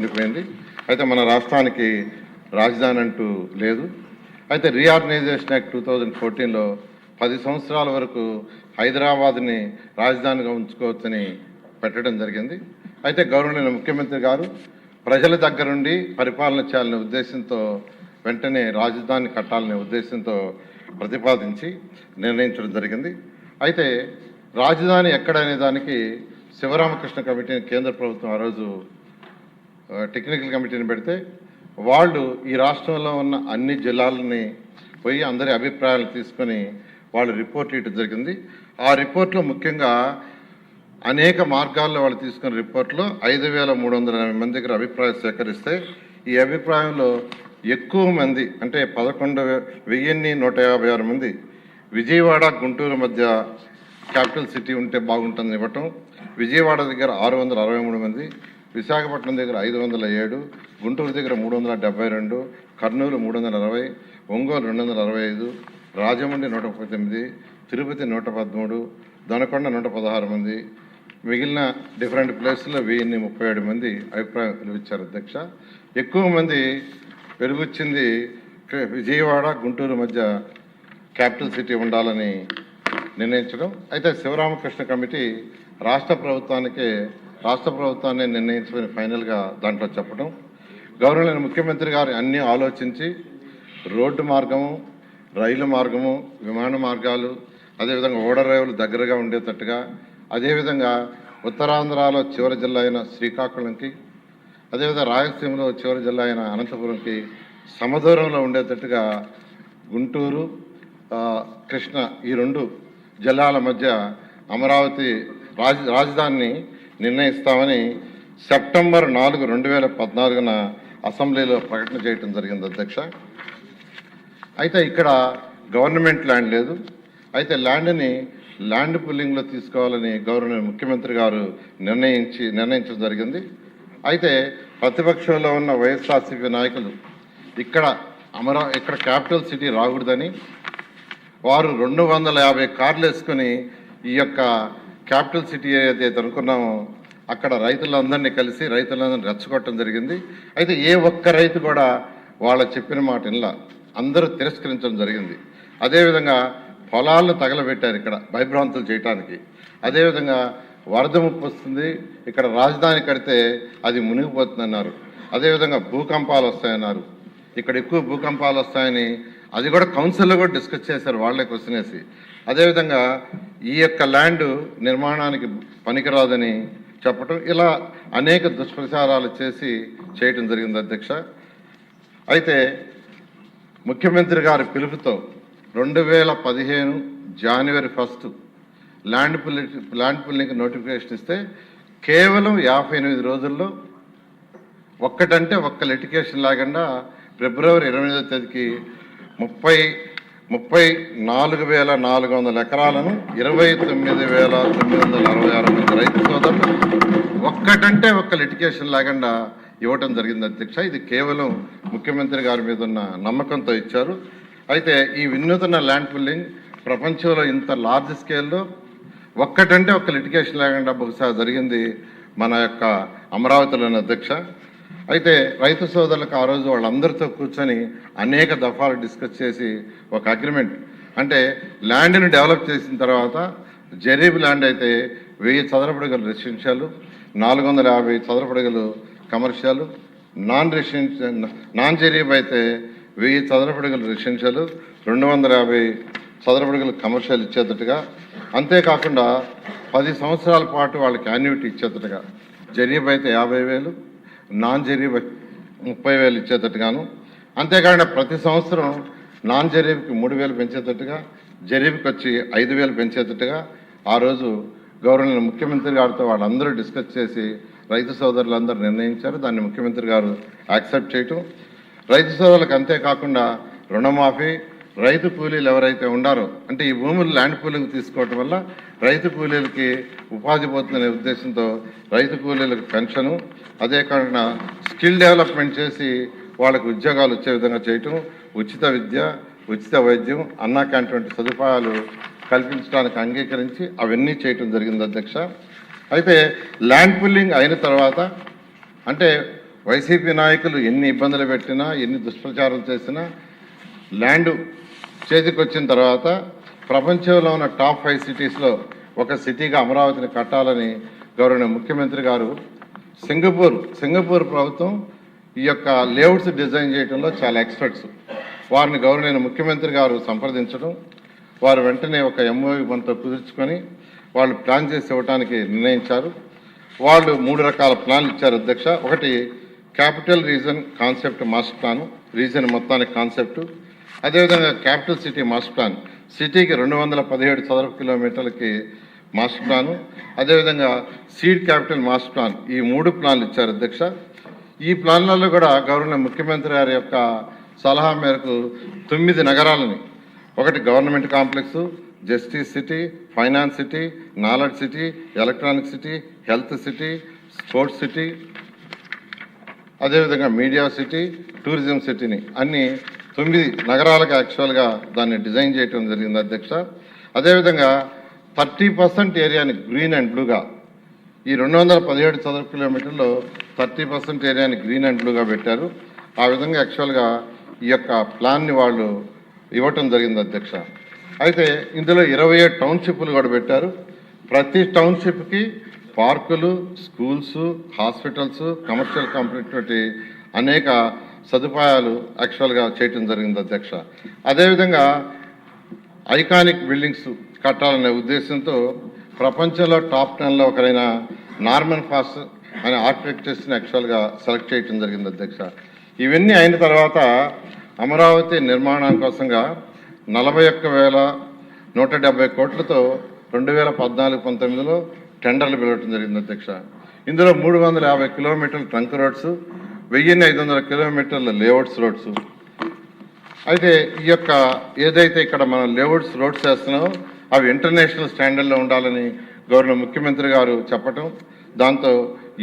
ఉండిపోయింది. అయితే మన రాష్ట్రానికి రాజధాని అంటూ లేదు. అయితే రీఆర్గనైజేషన్ యాక్ట్ 2014లో 10 సంవత్సరాల వరకు హైదరాబాద్ని రాజధానిగా ఉంచుకోవచ్చని పెట్టడం జరిగింది. అయితే గౌరవనీయ ముఖ్యమంత్రి గారు ప్రజల దగ్గరుండి పరిపాలన చేయాలనే ఉద్దేశంతో వెంటనే రాజధాని కట్టాలనే ఉద్దేశంతో ప్రతిపాదించి నిర్ణయించడం జరిగింది. అయితే రాజధాని ఎక్కడనే దానికి శివరామకృష్ణ కమిటీని కేంద్ర ప్రభుత్వం ఆ రోజు టెక్నికల్ కమిటీని పెడితే వాళ్ళు ఈ రాష్ట్రంలో ఉన్న అన్ని జిల్లాలని పోయి అందరి అభిప్రాయాలు తీసుకొని వాళ్ళు రిపోర్ట్ ఇవ్వడం జరిగింది. ఆ రిపోర్ట్లో ముఖ్యంగా అనేక మార్గాల్లో వాళ్ళు తీసుకున్న రిపోర్ట్లో 5,380 మంది దగ్గర అభిప్రాయం సేకరిస్తే ఈ అభిప్రాయంలో ఎక్కువ మంది అంటే 11,156 మంది విజయవాడ గుంటూరు మధ్య క్యాపిటల్ సిటీ ఉంటే బాగుంటుందని ఇవ్వటం, విజయవాడ దగ్గర 663 మంది, విశాఖపట్నం దగ్గర 507, గుంటూరు దగ్గర 372, కర్నూలు 360, ఒంగోలు 265, రాజమండ్రి 139, తిరుపతి 113, దొనకొండ 116 మంది, మిగిలిన డిఫరెంట్ ప్లేసుల్లో 1037 మంది అభిప్రాయం వెలువిచ్చారు. అధ్యక్ష, ఎక్కువ మంది వెలుగుచ్చింది విజయవాడ గుంటూరు మధ్య క్యాపిటల్ సిటీ ఉండాలని నిర్ణయించడం. అయితే శివరామకృష్ణ కమిటీ రాష్ట్ర ప్రభుత్వాన్ని నిర్ణయించుకుని ఫైనల్గా దాంట్లో చెప్పడం, గౌరవనీయ ముఖ్యమంత్రి గారు అన్నీ ఆలోచించి రోడ్డు మార్గము, రైలు మార్గము, విమాన మార్గాలు, అదేవిధంగా ఓడరేవులు దగ్గరగా ఉండేటట్టుగా, అదేవిధంగా ఉత్తరాంధ్రలో చివరి జిల్లా అయిన శ్రీకాకుళంకి, అదేవిధంగా రాయలసీమలో చివరి జిల్లా అయిన అనంతపురంకి సమదూరంలో ఉండేటట్టుగా గుంటూరు, కృష్ణ ఈ 2 జిల్లాల మధ్య అమరావతి రాజధానిని నిర్ణయిస్తామని సెప్టెంబర్ 4, 2014 అసెంబ్లీలో ప్రకటన చేయడం జరిగింది. అధ్యక్ష, అయితే ఇక్కడ గవర్నమెంట్ ల్యాండ్ లేదు. అయితే ల్యాండ్ పుల్లింగ్లో తీసుకోవాలని గౌరవనీయ ముఖ్యమంత్రి గారు నిర్ణయించడం జరిగింది. అయితే ప్రతిపక్షంలో ఉన్న వైఎస్ఆర్సీపీ నాయకులు ఇక్కడ క్యాపిటల్ సిటీ రాకూడదని వారు 250 కార్లు వేసుకొని ఈ యొక్క క్యాపిటల్ సిటీ ఏదైతే అనుకున్నామో అక్కడ రైతులందరినీ కలిసి రైతులందరినీ రెచ్చగొట్టడం జరిగింది. అయితే ఏ ఒక్క రైతు కూడా వాళ్ళ చెప్పిన మాట ఇలా అందరూ తిరస్కరించడం జరిగింది. అదేవిధంగా పొలాలను తగలబెట్టారు ఇక్కడ భయభ్రాంతులు చేయటానికి. అదేవిధంగా వరద ముప్పు వస్తుంది, ఇక్కడ రాజధాని కడితే అది మునిగిపోతుందన్నారు. అదేవిధంగా భూకంపాలు వస్తాయన్నారు. ఇక్కడ ఎక్కువ భూకంపాలు వస్తాయని అది కూడా కౌన్సిల్లో కూడా డిస్కస్ చేశారు, వాళ్ళే క్వశ్చన్ వేసి. అదేవిధంగా ఈ యొక్క ల్యాండ్ నిర్మాణానికి పనికిరాదని చెప్పటం, ఇలా అనేక దుష్ప్రచారాలు చేయటం జరిగింది. అధ్యక్ష, అయితే ముఖ్యమంత్రి గారి పిలుపుతో 2015 జనవరి 1 ల్యాండ్ పుల్లింగ్ నోటిఫికేషన్ ఇస్తే కేవలం 58 రోజుల్లో ఒక్కటంటే ఒక్క లిటిగేషన్ లేకుండా ఫిబ్రవరి 28వ తేదీకి 34,400 ఎకరాలను 29,966 మంది రైతు సోదరులు ఒక్కటంటే ఒక్క లిటిగేషన్ లేకుండా ఇవ్వటం జరిగింది. అధ్యక్ష, ఇది కేవలం ముఖ్యమంత్రి గారి మీద ఉన్న నమ్మకంతో ఇచ్చారు. అయితే ఈ వినూత్న ల్యాండ్ పుల్లింగ్ ప్రపంచంలో ఇంత లార్జ్ స్కేల్లో ఒక్కటంటే ఒక్క లిటిగేషన్ లేకుండా బహుశా జరిగింది మన యొక్క అమరావతిలోని. అధ్యక్ష, అయితే రైతు సోదరులకు ఆ రోజు వాళ్ళందరితో కూర్చొని అనేక దఫాలు డిస్కస్ చేసి ఒక అగ్రిమెంట్, అంటే ల్యాండ్ని డెవలప్ చేసిన తర్వాత జరీబ్ ల్యాండ్ అయితే 1000 చదరపు అడుగులు రెసిడెన్షియల్, 450 చదరపు అడుగులు కమర్షియల్, నాన్ జరీబ్ అయితే 1000 చదరపు అడుగులు రెసిడెన్షియల్, 250 చదరపు అడుగులు కమర్షియల్ ఇచ్చేటట్టుగా, అంతేకాకుండా 10 సంవత్సరాల పాటు వాళ్ళకి యాన్యుటీ ఇచ్చేటట్టుగా, జరీబ్ అయితే 50,000, నాన్ జరీబ్ 30,000 ఇచ్చేటట్టుగాను, అంతేకాకుండా ప్రతి సంవత్సరం నాన్ జరీబ్కి 3,000 పెంచేటట్టుగా, జరీబ్కి వచ్చి 5,000 పెంచేటట్టుగా ఆ రోజు గౌరవనీయ ముఖ్యమంత్రి గారితో వాళ్ళందరూ డిస్కస్ చేసి రైతు సోదరులందరూ నిర్ణయించారు. దాన్ని ముఖ్యమంత్రి గారు యాక్సెప్ట్ చేయటం, రైతు సోదరులకు అంతేకాకుండా రుణమాఫీ, రైతు కూలీలు ఎవరైతే ఉండారో, అంటే ఈ భూములు ల్యాండ్ పూలింగ్ తీసుకోవటం వల్ల రైతు కూలీలకి ఉపాధి పోతుందనే ఉద్దేశంతో రైతు కూలీలకు పెన్షను, అదే కాకుండా స్కిల్ డెవలప్మెంట్ చేసి వాళ్ళకు ఉద్యోగాలు వచ్చే విధంగా చేయటం, ఉచిత విద్య, ఉచిత వైద్యం, అన్నా క్యాంటీన్ వంటి సదుపాయాలు కల్పించడానికి అంగీకరించి అవన్నీ చేయటం జరిగింది. అధ్యక్ష, అయితే ల్యాండ్ పుల్లింగ్ అయిన తర్వాత అంటే వైసీపీ నాయకులు ఎన్ని ఇబ్బందులు పెట్టినా, ఎన్ని దుష్ప్రచారాలు చేసినా, ల్యాండ్ చేతికి వచ్చిన తర్వాత ప్రపంచంలో ఉన్న టాప్ 5 సిటీస్లో ఒక సిటీగా అమరావతిని కట్టాలని గౌరవనీయ ముఖ్యమంత్రి గారు సింగపూర్ ప్రభుత్వం ఈ యొక్క లేఅవుట్స్ డిజైన్ చేయడంలో చాలా ఎక్స్పర్ట్స్. వారిని గౌరవనీయ ముఖ్యమంత్రి గారు సంప్రదించడం, వారు వెంటనే ఒక ఎంఓయూ మనతో కుదుర్చుకొని వాళ్ళు ప్లాన్ చేసి ఇవ్వడానికి నిర్ణయించారు. వాళ్ళు 3 రకాల ప్లాన్లు ఇచ్చారు అధ్యక్ష. ఒకటి capital region concept master plan, reason మొత్తానికి కాన్సెప్టు. అదేవిధంగా క్యాపిటల్ సిటీ మాస్టర్ ప్లాన్, సిటీకి 217 చదరపు కిలోమీటర్లకి మాస్టర్ ప్లాను. అదేవిధంగా సీడ్ క్యాపిటల్ మాస్టర్ ప్లాన్, ఈ 3 ప్లాన్లు ఇచ్చారు అధ్యక్ష. ఈ ప్లాన్లలో కూడా గవర్నర్ ముఖ్యమంత్రి గారి యొక్క సలహా మేరకు 9 నగరాలని, ఒకటి government complex, justice city, finance city, knowledge city, electronic city, health city, sports city, అదేవిధంగా మీడియా సిటీ, టూరిజం సిటీని అన్ని 9 నగరాలకు యాక్చువల్గా దాన్ని డిజైన్ చేయడం జరిగింది అధ్యక్ష. అదేవిధంగా 30% ఏరియాని గ్రీన్ అండ్ బ్లూగా, ఈ 217 చదరపు కిలోమీటర్లో 30% ఏరియాని గ్రీన్ అండ్ బ్లూగా పెట్టారు. ఆ విధంగా యాక్చువల్గా ఈ యొక్క ప్లాన్ని వాళ్ళు ఇవ్వటం జరిగింది అధ్యక్ష. అయితే ఇందులో 27 టౌన్షిప్లు కూడా పెట్టారు. ప్రతి టౌన్షిప్కి పార్కులు, స్కూల్స్, హాస్పిటల్స్, కమర్షియల్ కంపెనీ అనేక సదుపాయాలు యాక్చువల్గా చేయటం జరిగింది అధ్యక్ష. అదేవిధంగా ఐకానిక్ బిల్డింగ్స్ కట్టాలనే ఉద్దేశంతో ప్రపంచంలో టాప్ 10లో ఒకరైన నార్మన్ ఫాస్ట్ అనే ఆర్కిటెక్చర్స్ని యాక్చువల్గా సెలెక్ట్ చేయటం జరిగింది అధ్యక్ష. ఇవన్నీ అయిన తర్వాత అమరావతి నిర్మాణం కోసంగా 41,170 కోట్లతో 2014-19లో టెండర్లు పిలవటం జరిగింది అధ్యక్ష. ఇందులో 350 కిలోమీటర్ల ట్రంక్ రోడ్స్, 1500 కిలోమీటర్ల లేఅవుట్స్ రోడ్స్. అయితే ఈ యొక్క ఏదైతే ఇక్కడ మనం లేఅవుట్స్ రోడ్స్ వేస్తున్నామో అవి ఇంటర్నేషనల్ స్టాండర్డ్లో ఉండాలని గవర్నర్ ముఖ్యమంత్రి గారు చెప్పటం, దాంతో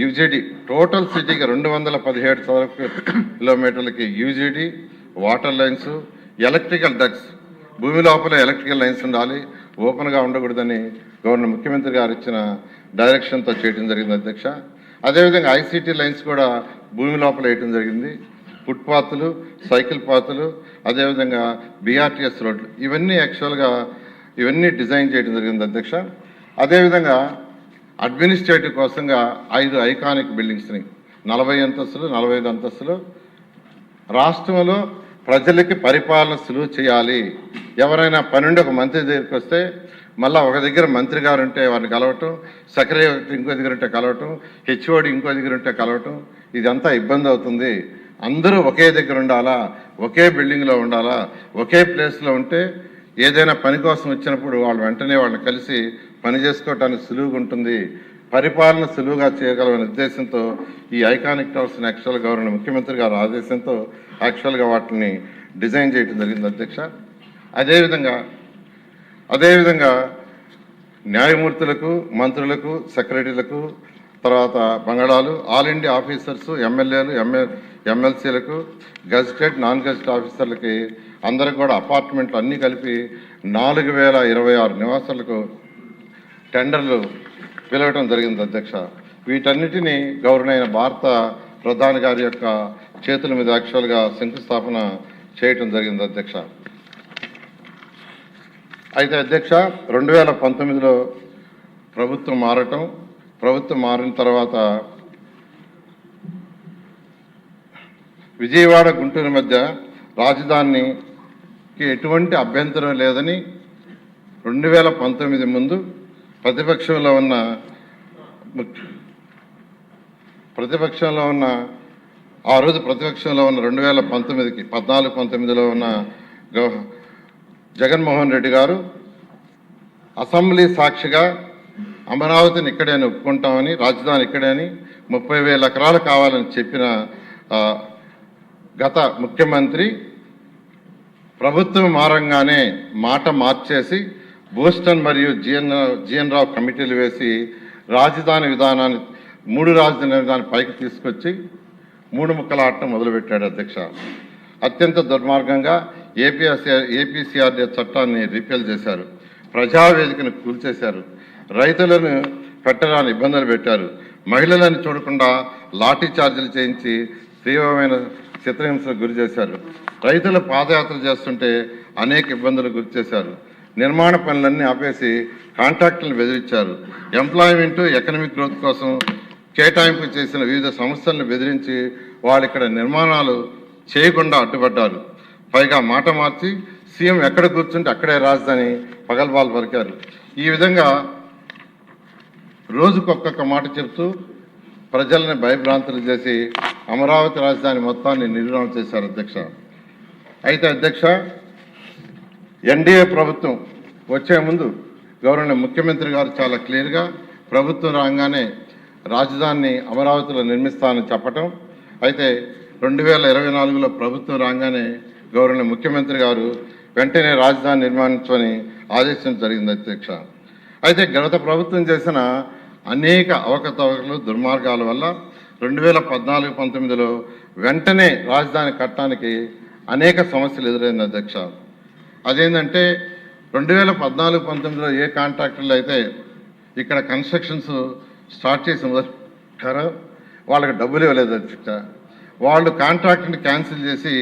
యూజీడీ టోటల్ సిటీకి 217 చదరపు కిలోమీటర్లకి UGD, water lines, electrical ducts, భూమి లోపల ఎలక్ట్రికల్ లైన్స్ ఉండాలి, ఓపెన్గా ఉండకూడదని గవర్నర్ ముఖ్యమంత్రి గారు ఇచ్చిన డైరెక్షన్తో చేయడం జరిగింది అధ్యక్ష. అదేవిధంగా ఐసీటీ లైన్స్ కూడా భూమి లోపల వేయటం జరిగింది. ఫుట్పాత్లు, సైకిల్ పాత్లు, అదేవిధంగా బీఆర్టీఎస్ రోడ్లు, ఇవన్నీ యాక్చువల్గా ఇవన్నీ డిజైన్ చేయడం జరిగింది అధ్యక్ష. అదేవిధంగా అడ్మినిస్ట్రేటివ్ కోసంగా 5 ఐకానిక్ బిల్డింగ్స్ని 40 అంతస్తులు, 45 అంతస్తులు రాష్ట్రంలో ప్రజలకి పరిపాలన సులువు చేయాలి. ఎవరైనా పనుండి ఒక మంత్రి దగ్గరికి వస్తే మళ్ళీ ఒక దగ్గర మంత్రి గారు ఉంటే వారిని కలవటం, సెక్రటరీ ఇంకో దగ్గర ఉంటే కలవటం, హెచ్ఓడి ఇంకో దగ్గర ఉంటే కలవటం, ఇదంతా ఇబ్బంది అవుతుంది. అందరూ ఒకే దగ్గర ఉండాలా, ఒకే బిల్డింగ్లో ఉండాలా, ఒకే ప్లేస్లో ఉంటే ఏదైనా పని కోసం వచ్చినప్పుడు వాళ్ళు వెంటనే వాళ్ళని కలిసి పని చేసుకోవటానికి సులువుగా ఉంటుంది, పరిపాలన సులువుగా చేయగలమనే ఉద్దేశంతో ఈ ఐకానిక్ టవర్స్ని యాక్చువల్గా గవర్నర్ ముఖ్యమంత్రి గారి ఆదేశంతో యాక్చువల్గా వాటిని డిజైన్ చేయడం జరిగింది అధ్యక్ష. అదేవిధంగా న్యాయమూర్తులకు, మంత్రులకు, సెక్రటరీలకు, తర్వాత బంగాళాలు, ఆల్ ఇండియా ఆఫీసర్సు, ఎమ్మెల్యేలు, ఎమ్మెల్సీలకు, గజిటెడ్, నాన్ గజిటెడ్ ఆఫీసర్లకి అందరికి కూడా అపార్ట్మెంట్లు అన్నీ కలిపి 4026 నివాసాలకు టెండర్లు పిలవటం జరిగింది అధ్యక్ష. వీటన్నిటినీ గౌరవనీయ భారత ప్రధాని గారి యొక్క చేతుల మీద యాక్చువల్గా శంకుస్థాపన చేయటం జరిగింది అధ్యక్ష. అయితే అధ్యక్ష 2019లో ప్రభుత్వం మారిన తర్వాత విజయవాడ, గుంటూరు మధ్య రాజధానికి ఎటువంటి అభ్యంతరం లేదని 2019 ముందు ప్రతిపక్షంలో ఉన్న 2019లో ఉన్న జగన్మోహన్ రెడ్డి గారు అసెంబ్లీ సాక్షిగా అమరావతిని ఇక్కడే ఒప్పుకుంటామని, రాజధాని ఇక్కడే అని 30,000 ఎకరాలు కావాలని చెప్పిన గత ముఖ్యమంత్రి ప్రభుత్వం మారంగానే మాట మార్చేసి బోస్టన్ మరియు జిఎన్ రావు కమిటీలు వేసి రాజధాని విధానాన్ని 3 రాజధాని విధానాన్ని పైకి తీసుకొచ్చి 3 ముక్కల ఆటం మొదలుపెట్టాడు అధ్యక్ష. అత్యంత దుర్మార్గంగా ఏపీసీఆర్డీ చట్టాన్ని రిపేల్ చేశారు, ప్రజావేదికను కూల్చేశారు, రైతులను పెట్టడానికి ఇబ్బందులు పెట్టారు, మహిళలను చూడకుండా లాఠీ చార్జీలు చేయించి తీవ్రమైన చిత్రహింసలకు గురి చేశారు. రైతులు పాదయాత్ర చేస్తుంటే అనేక ఇబ్బందులకు గురి చేశారు. నిర్మాణ పనులన్నీ ఆపేసి కాంట్రాక్టులను బెదిరించారు. ఎంప్లాయ్మెంటు ఎకనామిక్ గ్రోత్ కోసం కేటాయింపు చేసిన వివిధ సంస్థలను బెదిరించి వాళ్ళు ఇక్కడ నిర్మాణాలు చేయకుండా అడ్డుపడ్డారు. పైగా మాట మార్చి సీఎం ఎక్కడ కూర్చుంటే అక్కడే రాజధాని పగల్బాలు పలికారు. ఈ విధంగా రోజుకొక్కొక్క మాట చెప్తూ ప్రజల్ని భయభ్రాంతులు చేసి అమరావతి రాజధాని మొత్తాన్ని నిర్మాణం చేశారు అధ్యక్ష. అయితే అధ్యక్ష, ఎన్డీఏ ప్రభుత్వం వచ్చే ముందు గవర్నర్ ముఖ్యమంత్రి గారు చాలా క్లియర్గా ప్రభుత్వం రాగానే రాజధానిని అమరావతిలో నిర్మిస్తానని చెప్పటం. అయితే 2024లో ప్రభుత్వం రాగానే గవర్నర్ ముఖ్యమంత్రి గారు వెంటనే రాజధాని నిర్మాణించమని ఆదేశించడం జరిగింది అధ్యక్ష. అయితే గత ప్రభుత్వం చేసిన అనేక అవకతవకలు దుర్మార్గాల వల్ల 2014-19లో వెంటనే రాజధాని కట్టడానికి అనేక సమస్యలు ఎదురైంది అధ్యక్ష. అదేంటంటే 2014-19లో ఏ కాంట్రాక్టర్లు అయితే ఇక్కడ కన్స్ట్రక్షన్స్ స్టార్ట్ చేసి మొదలుపెట్టారో వాళ్ళకి డబ్బులు ఇవ్వలేదు అధ్యక్ష. వాళ్ళు కాంట్రాక్ట్ని క్యాన్సిల్ చేసి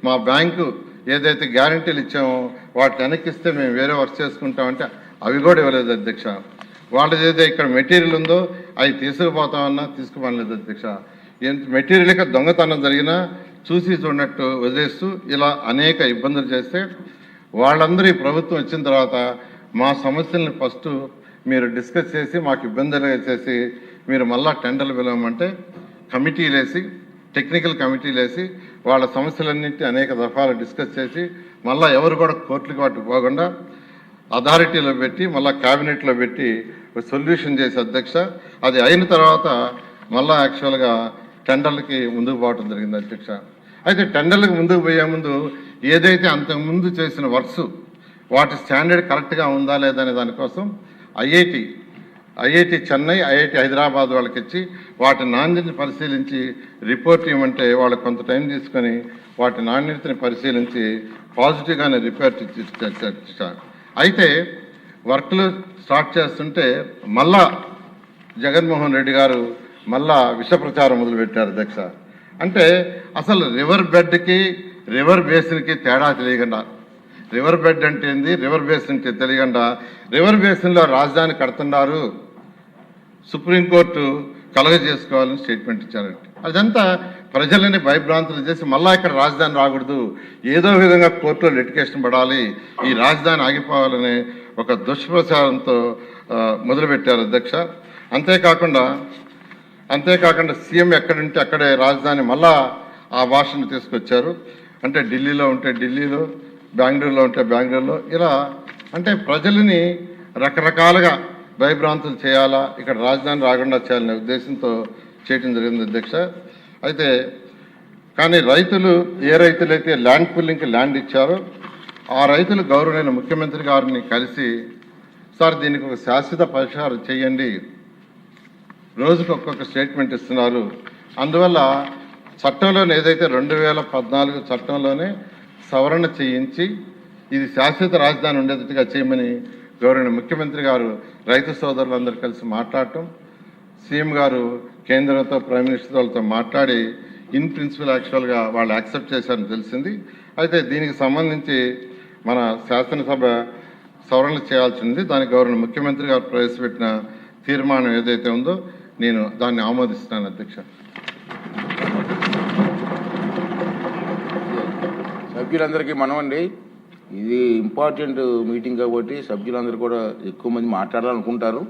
మా బ్యాంకు ఏదైతే గ్యారంటీలు ఇచ్చామో వాటిని వెనక్కిస్తే మేము వేరే వర్క్ చేసుకుంటామంటే అవి కూడా ఇవ్వలేదు అధ్యక్ష. వాళ్ళది ఏదైతే ఇక్కడ మెటీరియల్ ఉందో అవి తీసుకుపోతామన్నా తీసుకుపోలేదు అధ్యక్ష. మెటీరియల్గా దొంగతనం జరిగినా చూసి చూడనట్టు వదిలేస్తూ ఇలా అనేక ఇబ్బందులు చేస్తే వాళ్ళందరూ ఈ ప్రభుత్వం వచ్చిన తర్వాత మా సమస్యలను ఫస్ట్ మీరు డిస్కస్ చేసి మాకు ఇబ్బందులు చేసి మీరు మళ్ళా టెండర్లు పిలవమంటే కమిటీలు వేసి టెక్నికల్ కమిటీలు వేసి వాళ్ళ సమస్యలన్నింటినీ అనేక దఫాలు డిస్కస్ చేసి మళ్ళీ ఎవరు కూడా కోర్టులకు వాటికి పోకుండా అథారిటీలో పెట్టి మళ్ళీ క్యాబినెట్లో పెట్టి సొల్యూషన్ చేసి అధ్యక్ష. అది అయిన తర్వాత మళ్ళీ యాక్చువల్గా టెండర్లకి ముందుకు పోవడం జరిగింది అధ్యక్ష. అయితే టెండర్లకు ముందుకు పోయే ముందు ఏదైతే అంతకుముందు చేసిన వర్క్స్ వాటి స్టాండర్డ్ కరెక్ట్గా ఉందా లేదా అనే దానికోసం ఐఐటి చెన్నై, ఐఐటి హైదరాబాద్ వాళ్ళకి ఇచ్చి వాటి నాణ్యతని పరిశీలించి రిపోర్ట్ ఇవ్వమంటే వాళ్ళు కొంత టైం తీసుకొని వాటి నాణ్యతని పరిశీలించి పాజిటివ్గానే రిపోర్ట్ ఇచ్చారు. అయితే వర్క్లు స్టార్ట్ చేస్తుంటే మళ్ళా జగన్మోహన్ రెడ్డి గారు మళ్ళా విష ప్రచారం మొదలుపెట్టారు అధ్యక్ష. అంటే అసలు రివర్ బెడ్కి రివర్ బేసిన్కి తేడా తెలియకుండా, రివర్ బెడ్ అంటే ఏంది, రివర్ బేసిన్ తెలియకుండా రివర్ బేసిన్లో రాజధాని కడుతున్నారు, సుప్రీంకోర్టు కలగజేసుకోవాలని స్టేట్మెంట్ ఇచ్చారంటే అదంతా ప్రజలని భయభ్రాంతులు చేసి మళ్ళా ఇక్కడ రాజధాని రాకూడదు, ఏదో విధంగా కోర్టులో లిటిగేషన్ పడాలి, ఈ రాజధాని ఆగిపోవాలనే ఒక దుష్ప్రచారంతో మొదలుపెట్టారు అధ్యక్ష. అంతేకాకుండా సీఎం ఎక్కడుంటే అక్కడే రాజధాని మళ్ళా ఆ భాషను తీసుకొచ్చారు. అంటే ఢిల్లీలో ఉంటే ఢిల్లీలో, బెంగళూరులో ఉంటే బెంగళూరులో, ఇలా అంటే ప్రజలని రకరకాలుగా భయభ్రాంతులు చేయాలా, ఇక్కడ రాజధాని రాకుండా చేయాలనే ఉద్దేశంతో చేయడం జరిగింది అధ్యక్ష. అయితే కానీ రైతులు ఏ రైతులైతే ల్యాండ్ పూలింగ్కి ల్యాండ్ ఇచ్చారో ఆ రైతులు గౌరవనీయ ముఖ్యమంత్రి గారిని కలిసి, సార్ దీనికి ఒక శాశ్వత పరిష్కారం చేయండి, రోజుకు ఒక్కొక్క స్టేట్మెంట్ ఇస్తున్నారు, అందువల్ల చట్టంలోనే ఏదైతే 2014 చట్టంలోనే సవరణ చేయించి ఇది శాశ్వత రాజధాని ఉండేటట్టుగా చేయమని గౌరవనీయ ముఖ్యమంత్రి గారు రైతు సోదరులందరూ కలిసి మాట్లాడటం, సీఎం గారు కేంద్రంతో ప్రైమ్ మినిస్టర్ వాళ్ళతో మాట్లాడి ఇన్ ప్రిన్సిపల్ యాక్చువల్గా వాళ్ళు యాక్సెప్ట్ చేశారని తెలిసింది. అయితే దీనికి సంబంధించి మన శాసనసభ సవరణలు చేయాల్సింది. దానికి గౌరవ ముఖ్యమంత్రి గారు ప్రవేశపెట్టిన తీర్మానం ఏదైతే ఉందో నేను దాన్ని ఆమోదిస్తున్నాను అధ్యక్ష. సభ్యులందరికీ మనమండి, ఇది ఇంపార్టెంట్ మీటింగ్ కాబట్టి సభ్యులందరూ కూడా ఎక్కువ మంది మాట్లాడాలనుకుంటారు.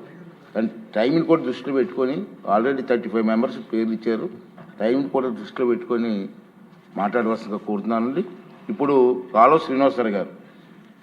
కానీ టైంని కూడా దృష్టిలో పెట్టుకొని ఆల్రెడీ 35 మెంబర్స్ పేర్లు ఇచ్చారు. టైంని కూడా దృష్టిలో పెట్టుకొని మాట్లాడవలసిందిగా కోరుతున్నానండి. ఇప్పుడు కాలువ శ్రీనివాసరావు గారు.